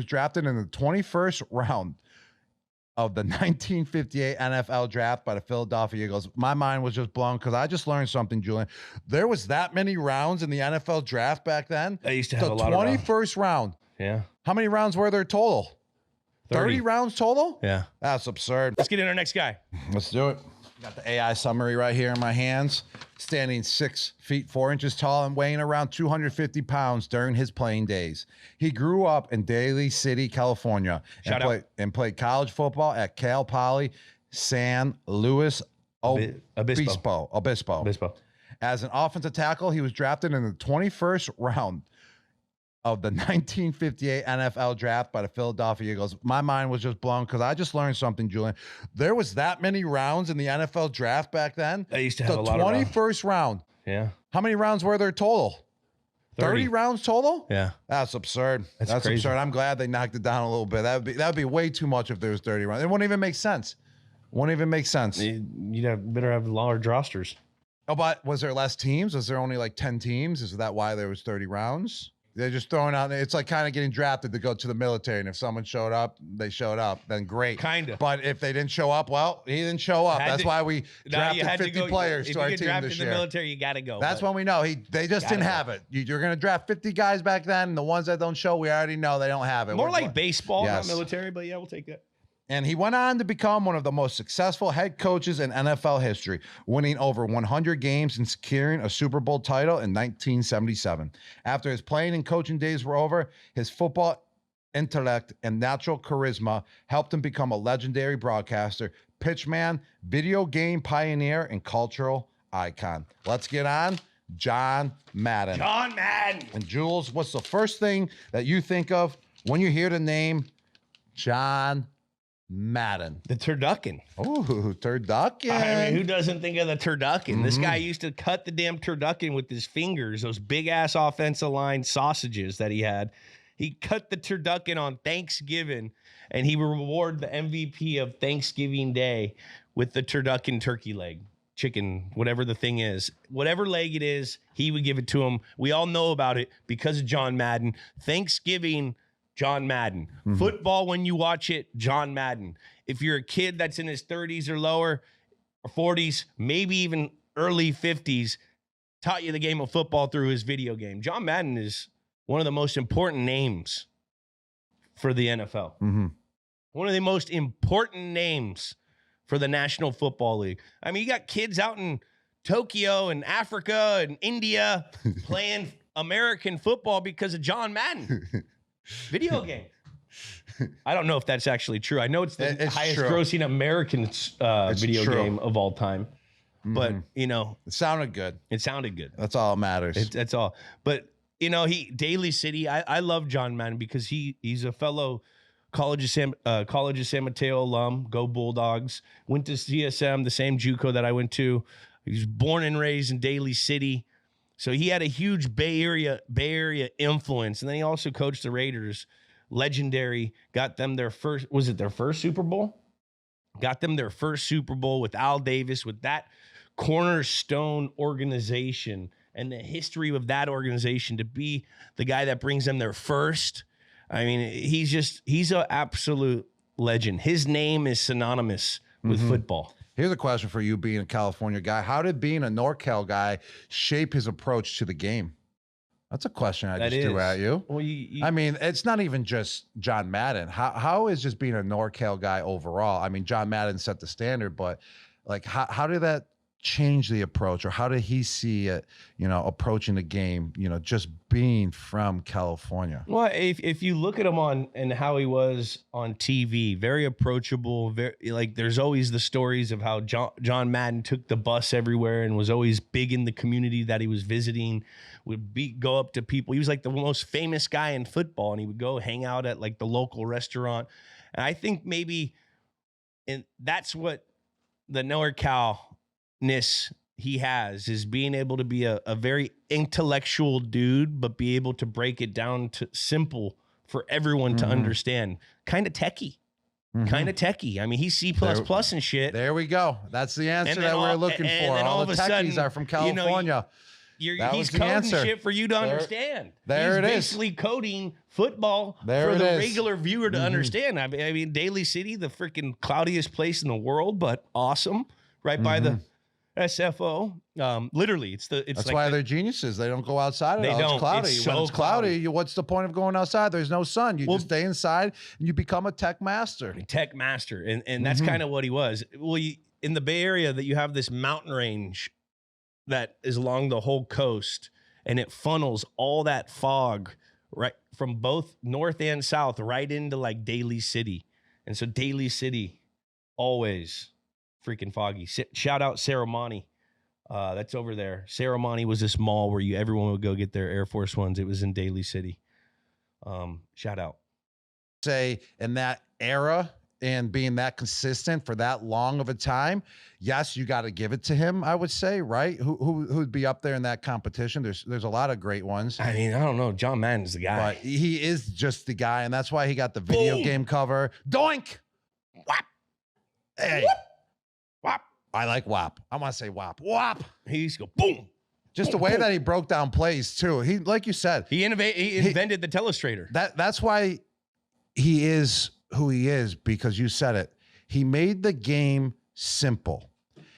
was drafted in the 21st round of the 1958 NFL draft by the Philadelphia Eagles. My mind was just blown because I just learned something, Julian. There was that many rounds in the NFL draft back then. I used to have a lot of rounds. The 21st round. Yeah. How many rounds were there total? 30 rounds total? Yeah. That's absurd. Let's get in our next guy. Let's do it. Got the AI summary right here in my hands. Standing 6 feet 4 inches tall and weighing around 250 pounds during his playing days. He grew up in Daly City, California, and played college football at Cal Poly San Luis Obispo. As an offensive tackle, he was drafted in the 21st round of the 1958 NFL draft by the Philadelphia Eagles. My mind was just blown because I just learned something, Julian. There was that many rounds in the NFL draft back then. I used to have a lot of rounds. The 21st round. Yeah. How many rounds were there total? 30 rounds total? Yeah. That's absurd. That's crazy. absurd. I'm glad they knocked it down a little bit. That would be way too much if there was 30 rounds. It wouldn't even make sense. You'd better have large rosters. Oh, but was there less teams? Was there only like 10 teams? Is that why there was 30 rounds? They're just throwing out. It's like kind of getting drafted to go to the military, and if someone showed up, they showed up. Then great. Kind of. But if they didn't show up, well, he didn't show up. That's why we drafted 50 players to our team this year. If you get drafted in the military, you got to go. That's when we know they just didn't have it. You're going to draft 50 guys back then, and the ones that don't show, we already know they don't have it. More like baseball, not military, but yeah, we'll take that. And he went on to become one of the most successful head coaches in NFL history, winning over 100 games and securing a Super Bowl title in 1977. After his playing and coaching days were over, his football intellect and natural charisma helped him become a legendary broadcaster, pitchman, video game pioneer, and cultural icon. Let's get on John Madden. John Madden. And Jules, what's the first thing that you think of when you hear the name John Madden? The Turducken. Oh, Turducken. I mean, who doesn't think of the Turducken? This guy used to cut the damn Turducken with his fingers, those big-ass offensive line sausages that he had. He cut the Turducken on Thanksgiving, and he would reward the MVP of Thanksgiving Day with the Turducken turkey leg, chicken, whatever the thing is. Whatever leg it is, he would give it to him. We all know about it because of John Madden. Thanksgiving, John Madden. Football, when you watch it, John Madden. If you're a kid that's in his 30s or lower, or 40s, maybe even early 50s, taught you the game of football through his video game. John Madden is one of the most important names for the NFL. One of the most important names for the National Football League. I mean, you got kids out in Tokyo and Africa and India playing American football because of John Madden. Video game. I don't know if that's actually true. I know it's the highest grossing American video game of all time. But, you know. It sounded good. That's all that matters. That's all. But, you know, Daly City, I love John Madden because he's a fellow College of San Mateo alum. Go Bulldogs. Went to CSM, the same JUCO that I went to. He was born and raised in Daly City. So he had a huge Bay Area influence. And then he also coached the Raiders. Legendary. Got them their first, was it their first Super Bowl? Got them their first Super Bowl with Al Davis, with that cornerstone organization and the history of that organization, to be the guy that brings them their first. I mean, he's an absolute legend. His name is synonymous with football. Here's a question for you, being a California guy. How did being a NorCal guy shape his approach to the game? That's a question I just threw at you. Well, I mean, it's not even just John Madden. How is just being a NorCal guy overall? I mean, John Madden set the standard, but like, how did that change the approach, or how did he see it, you know, approaching the game, you know, just being from California? Well, if you look at him and how he was on TV, very approachable, very, like, there's always the stories of how John Madden took the bus everywhere and was always big in the community that he was visiting, go up to people. He was like the most famous guy in football, and he would go hang out at like the local restaurant. And I think maybe, and that's what the NorCal he has, is being able to be a very intellectual dude, but be able to break it down to simple for everyone to understand. Kind of techie. I mean, he's C++ and shit. There we go. That's the answer that we're looking for. All the techies are from California. he's coding shit for you to understand. There it is. He's basically coding football for the regular viewer to understand. I mean, Daly City, the freaking cloudiest place in the world, but awesome, right by the SFO. Literally, that's like why they're geniuses. They don't go outside. They don't. It's cloudy. It's when it's cloudy, what's the point of going outside? There's no sun. You just stay inside and you become a tech master. And that's kind of what he was. Well, in the Bay Area, that you have this mountain range that is along the whole coast, and it funnels all that fog right from both north and south right into like Daly City. And so Daly City, always freaking foggy. Shout out Saramani. That's over there. Saramani was this mall where everyone would go get their Air Force Ones. It was in Daly City. Shout out. Say in that era and being that consistent for that long of a time, yes, you got to give it to him, I would say, right? Who'd be up there in that competition? There's a lot of great ones. I mean, I don't know. John Madden's the guy. But he is just the guy, and that's why he got the video game cover. Doink! Whap! Hey. Whoop. Whap! I like whap. I want to say whap. Whap! He used to go boom. Just the way that he broke down plays, too. He, like you said. He invented the TeleStrator. That's why he is who he is, because you said it. He made the game simple.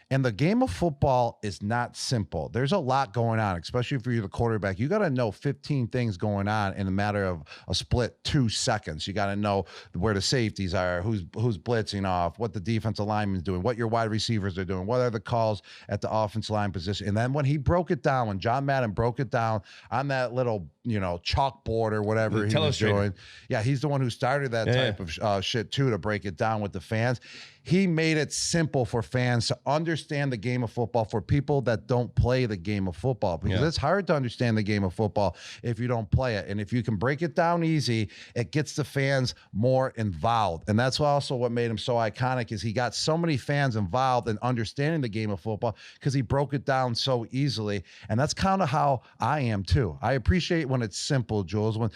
And the game of football is not simple. There's a lot going on, especially if you're the quarterback. You got to know 15 things going on in a matter of a split 2 seconds. You got to know where the safeties are, who's blitzing off, what the defensive lineman's doing, what your wide receivers are doing, what are the calls at the offensive line position. And then when he broke it down, when John Madden broke it down on that little, chalkboard or whatever he was doing. Yeah, he's the one who started that type of shit too, to break it down with the fans. He made it simple for fans to understand the game of football, for people that don't play the game of football, because it's hard to understand the game of football if you don't play it. And if you can break it down easy, it gets the fans more involved. And that's also what made him so iconic, is he got so many fans involved in understanding the game of football because he broke it down so easily. And that's kind of how I am too. I appreciate when it's simple, Jules. When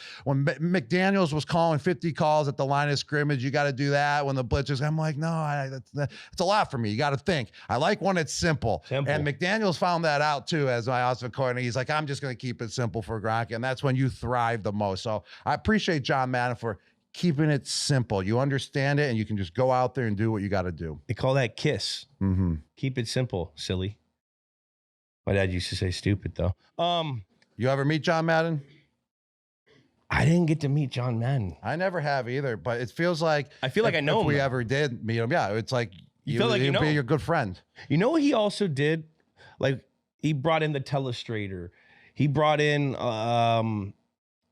McDaniels was calling 50 calls at the line of scrimmage, you got to do that. When the blitzers, I'm like, no, it's a lot for me. You got to think. I like when it's simple. And McDaniels found that out too as my offensive coordinator. He's like, I'm just going to keep it simple for Gronk, and that's when you thrive the most. So I appreciate John Madden for keeping it simple. You understand it, and you can just go out there and do what you got to do. They call that KISS. Keep it simple, silly. My dad used to say stupid, though. You ever meet John Madden? I didn't get to meet John Madden. I never have either, but it feels like I know him. If we ever did meet him, yeah, it's like you feel like he'd be your good friend. You know what he also did? Like, he brought in the TeleStrator. He brought in Madden.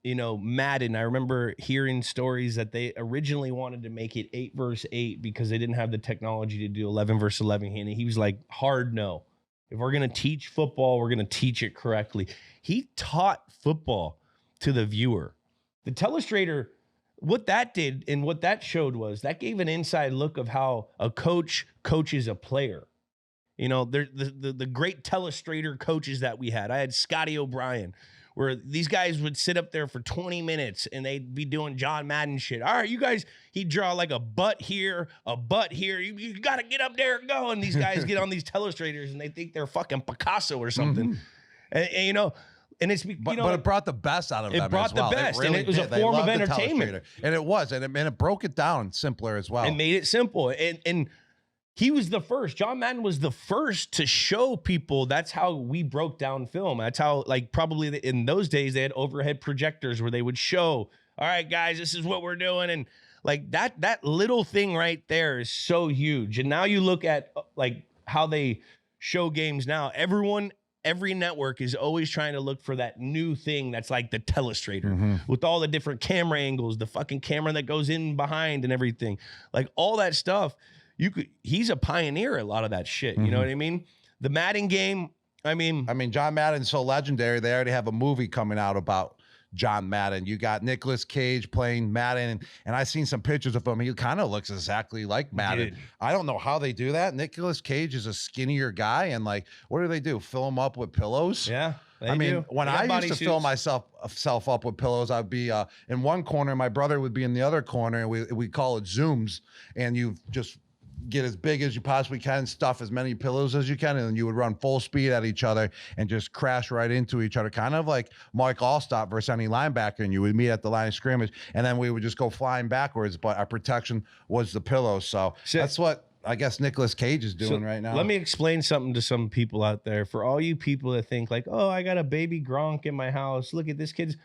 I remember hearing stories that they originally wanted to make it 8 versus 8 because they didn't have the technology to do 11 versus 11. And he was like, hard no. If we're going to teach football, we're going to teach it correctly. He taught football to the viewer. The TeleStrator, what that did and what that showed was that gave an inside look of how a coach coaches a player. The great TeleStrator coaches that we had. I had Scotty O'Brien, where these guys would sit up there for 20 minutes and they'd be doing John Madden shit. All right, you guys, he'd draw like a butt here, a butt here. You got to get up there and go. And these guys get on these TeleStrators and they think they're fucking Picasso or something. And it's but it brought the best out of them. It brought the best, really and it was a form of entertainment. And it was, and it broke it down simpler as well. It made it simple, and he was the first. John Madden was the first to show people that's how we broke down film. That's how, like, probably in those days they had overhead projectors where they would show, all right, guys, this is what we're doing, and like that little thing right there is so huge. And now you look at like how they show games now. Every network is always trying to look for that new thing that's like the TeleStrator with all the different camera angles, the fucking camera that goes in behind and everything. Like all that stuff, he's a pioneer at a lot of that shit. You know what I mean? The Madden game, I mean, John Madden's so legendary. They already have a movie coming out about John Madden. You got Nicolas Cage playing Madden, and I've seen some pictures of him. He kind of looks exactly like Madden. Dude. I don't know how they do that. Nicolas Cage is a skinnier guy, and like, what do? Fill him up with pillows? Yeah. When I used to fill myself up with pillows, I'd be in one corner, my brother would be in the other corner, and we call it Zooms, and you just get as big as you possibly can, stuff as many pillows as you can, and then you would run full speed at each other and just crash right into each other, kind of like Mike Allstott versus any linebacker, and you would meet at the line of scrimmage, and then we would just go flying backwards, but our protection was the pillows. So that's what I guess Nicolas Cage is doing right now. Let me explain something to some people out there. For all you people that think like, oh, I got a baby Gronk in my house. Look at this kid's.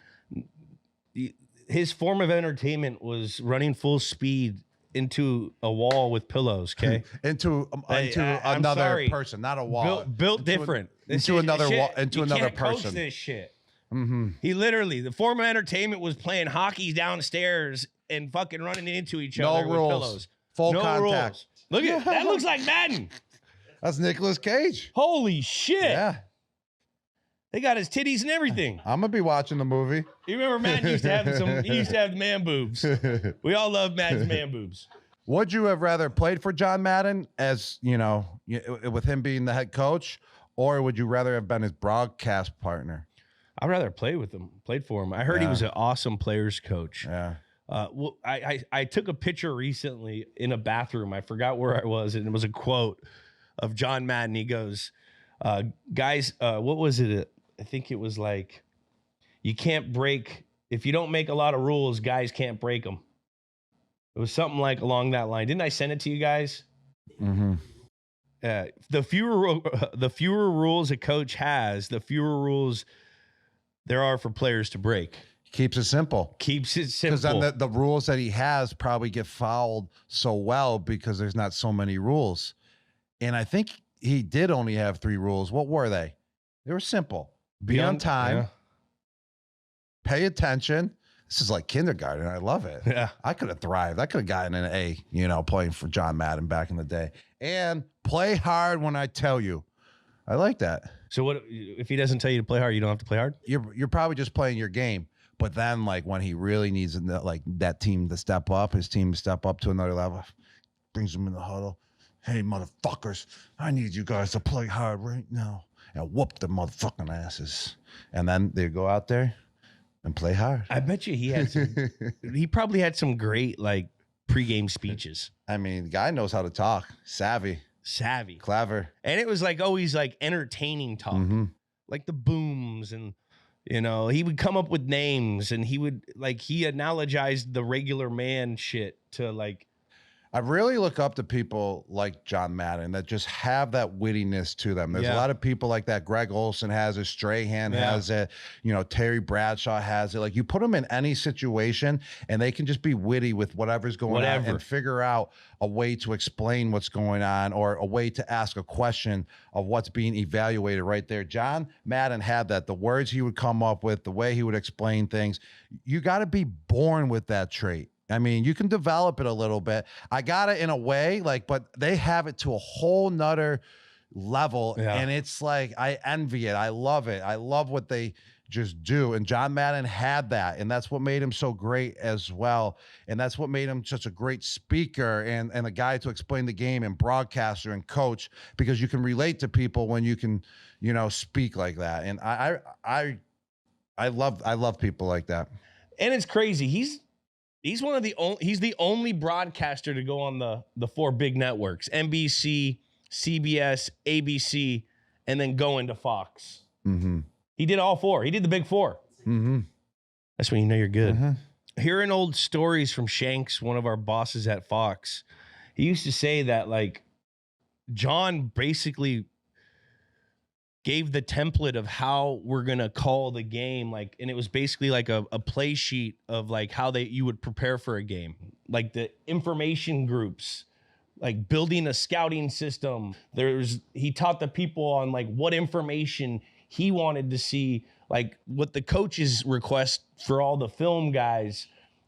His form of entertainment was running full speed into a wall with pillows, okay? into another person, not a wall. Built different. Into another wall, into another person. Coach this shit. Mm-hmm. He literally, the form of entertainment was playing hockey downstairs and fucking running into each other with pillows. Full contact. Rules. Look at that. Looks like Madden. That's Nicolas Cage. Holy shit. Yeah. They got his titties and everything. I'm gonna be watching the movie. You remember Madden used to have he used to have man boobs. We all love Madden's man boobs. Would you have rather played for John Madden as, with him being the head coach, or would you rather have been his broadcast partner? I'd rather play with him, played for him. I heard he was an awesome players coach. Yeah. Well, I took a picture recently in a bathroom. I forgot where I was, and it was a quote of John Madden. He goes, guys, what was it? I think it was like, you can't break, if you don't make a lot of rules, guys can't break them. It was something like along that line. Didn't I send it to you guys? Mm-hmm. The fewer rules a coach has, the fewer rules there are for players to break. Keeps it simple. Keeps it simple. Because then the rules that he has probably get fouled so well because there's not so many rules. And I think he did only have 3 rules. What were they? They were simple. Be on time. Yeah. Pay attention. This is like kindergarten. I love it. Yeah. I could have thrived. I could have gotten an A, playing for John Madden back in the day. And play hard when I tell you. I like that. So what if he doesn't tell you to play hard, you don't have to play hard? You're probably just playing your game. But then, like, when he really needs that team to step up, his team to step up to another level, brings them in the huddle. Hey, motherfuckers, I need you guys to play hard right now and whoop the motherfucking asses. And then they go out there and play hard. I bet you he probably had some great, like, pregame speeches. I mean, the guy knows how to talk. Savvy. Clever. And it was, like, always, like, entertaining talk. Mm-hmm. Like the booms and... he would come up with names and he would he analogized the regular man shit to like. I really look up to people like John Madden that just have that wittiness to them. There's a lot of people like that. Greg Olson has it. Strahan has it. Terry Bradshaw has it. Like, you put them in any situation and they can just be witty with whatever's going on and figure out a way to explain what's going on or a way to ask a question of what's being evaluated right there. John Madden had that. The words he would come up with, the way he would explain things. You got to be born with that trait. I mean, you can develop it a little bit. I got it in a way, but they have it to a whole nother level. Yeah. And it's like, I envy it. I love it. I love what they just do. And John Madden had that. And that's what made him so great as well. And that's what made him such a great speaker and a guy to explain the game and broadcaster and coach, because you can relate to people when you can, speak like that. And I love people like that. And it's crazy. He's the only broadcaster to go on the 4 big networks, NBC, CBS, ABC, and then go into Fox. Mm-hmm. He did all 4. He did the big 4. Mm-hmm. That's when you know you're good. Mm-hmm. Hearing old stories from Shanks, one of our bosses at Fox, he used to say that John basically gave the template of how we're going to call the game. And it was basically like a play sheet of how you would prepare for a game, like the information groups, like building a scouting system. He taught the people on what information he wanted to see, what the coaches request for all the film guys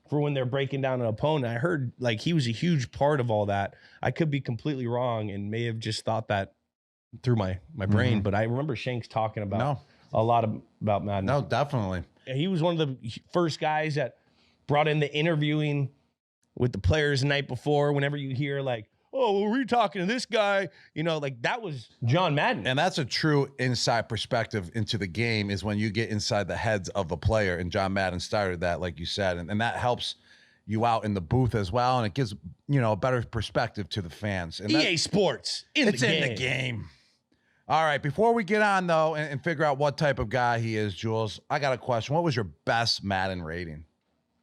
for when they're breaking down an opponent. I heard he was a huge part of all that. I could be completely wrong and may have just thought that through my brain, but I remember Shanks talking about a lot about Madden. No, definitely. He was one of the first guys that brought in the interviewing with the players the night before. Whenever you hear oh, well, we're talking to this guy, that was John Madden. And that's a true inside perspective into the game, is when you get inside the heads of the player. And John Madden started that, like you said, and that helps you out in the booth as well, and it gives a better perspective to the fans. And EA Sports in the game. All right, before we get on though and figure out what type of guy he is, Jules, I got a question. What was your best Madden rating?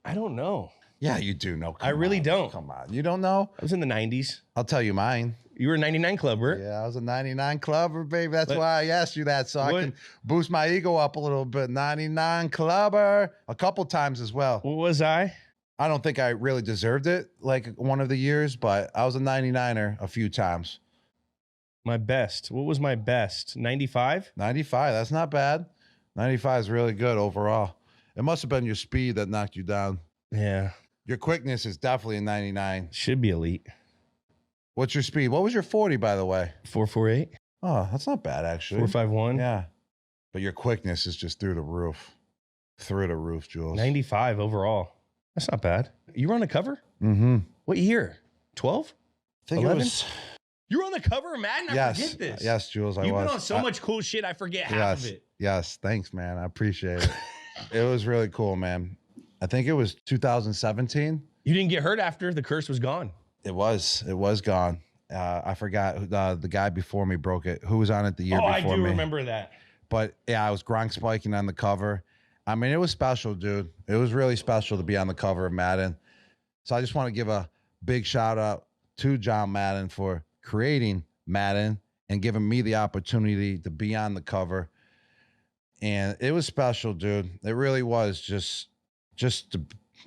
I don't know. Yeah, you do know. I really don't. Come on, you don't know? I was in the 90s. I'll tell you mine. You were a 99 clubber. Yeah, I was a 99 clubber, baby. That's why I asked you that, so I can boost my ego up a little bit. 99 clubber, a couple times as well. What was I? I don't think I really deserved it like one of the years, but I was a 99er a few times. My best. What was my best? 95? 95. That's not bad. 95 is really good overall. It must have been your speed that knocked you down. Yeah. Your quickness is definitely a 99. Should be elite. What's your speed? What was your 40, by the way? 448. Oh, that's not bad, actually. 451. Yeah. But your quickness is just through the roof. Through the roof, Jules. 95 overall. That's not bad. You were on the cover? Mm-hmm. What year? 12? I think 11? it was... You were on the cover of Madden? I forget this. Yes, Jules, I was. You've been on so much cool shit, I forget half of it. Yes, thanks, man. I appreciate it. It was really cool, man. I think it was 2017. You didn't get hurt after the curse was gone. It was gone. I forgot the guy before me broke it. Who was on it the year before me? I do remember that. But yeah, I was Gronk spiking on the cover. I mean, it was special, dude. It was really special to be on the cover of Madden. So I just want to give a big shout out to John Madden for creating Madden and giving me the opportunity to be on the cover. And it was special, dude. It really was just to,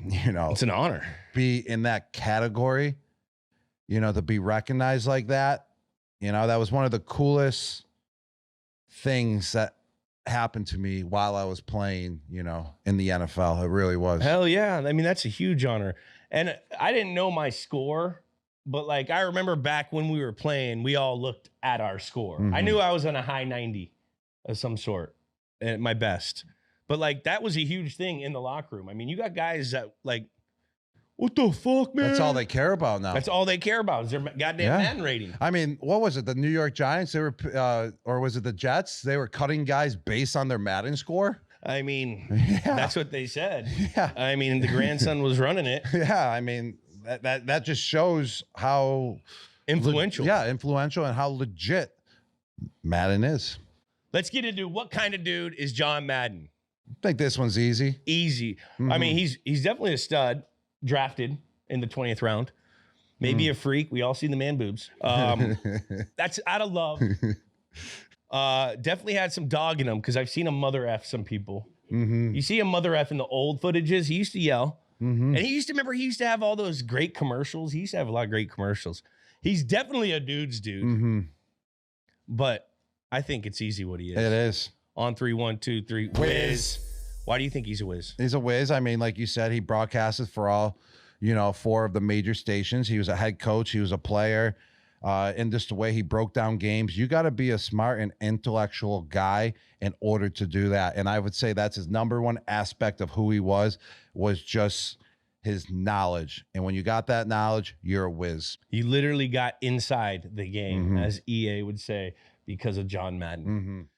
it's an honor. Be in that category, to be recognized like that. That was one of the coolest things that happened to me while I was playing, in the NFL. It really was. Hell yeah. I mean, that's a huge honor. And I didn't know my score, but like, I remember back when we were playing, we all looked at our score. I knew I was on a high 90 of some sort at my best, but like, that was a huge thing in the locker room. I mean, you got guys that like, what the fuck, man? That's all they care about now. That's all they care about is their goddamn Madden rating. I mean, what was it? The New York Giants? They were, or was it the Jets? They were cutting guys based on their Madden score. I mean, that's what they said. Yeah. I mean, the grandson was running it. Yeah. I mean, that just shows how influential. Influential and how legit Madden is. Let's get into what kind of dude is John Madden. I think this one's easy. Easy. I mean, he's definitely a stud. Drafted in the 20th round. Maybe a freak. We all see the man boobs. That's out of love. Definitely had some dog in him because I've seen him mother F some people. You see him mother F in the old footages. He used to yell. And he used to have all those great commercials. He used to have a lot of great commercials. He's definitely a dude's dude. But I think it's easy what he is. It is. On 3, 1, 2, 3. Whiz. Why do you think he's a whiz? He's a whiz. I mean, like you said, he broadcasted for all, 4 of the major stations. He was a head coach. He was a player. And just the way he broke down games, you got to be a smart and intellectual guy in order to do that. And I would say that's his number one aspect of who he was just his knowledge. And when you got that knowledge, you're a whiz. You literally got inside the game, as EA would say, because of John Madden.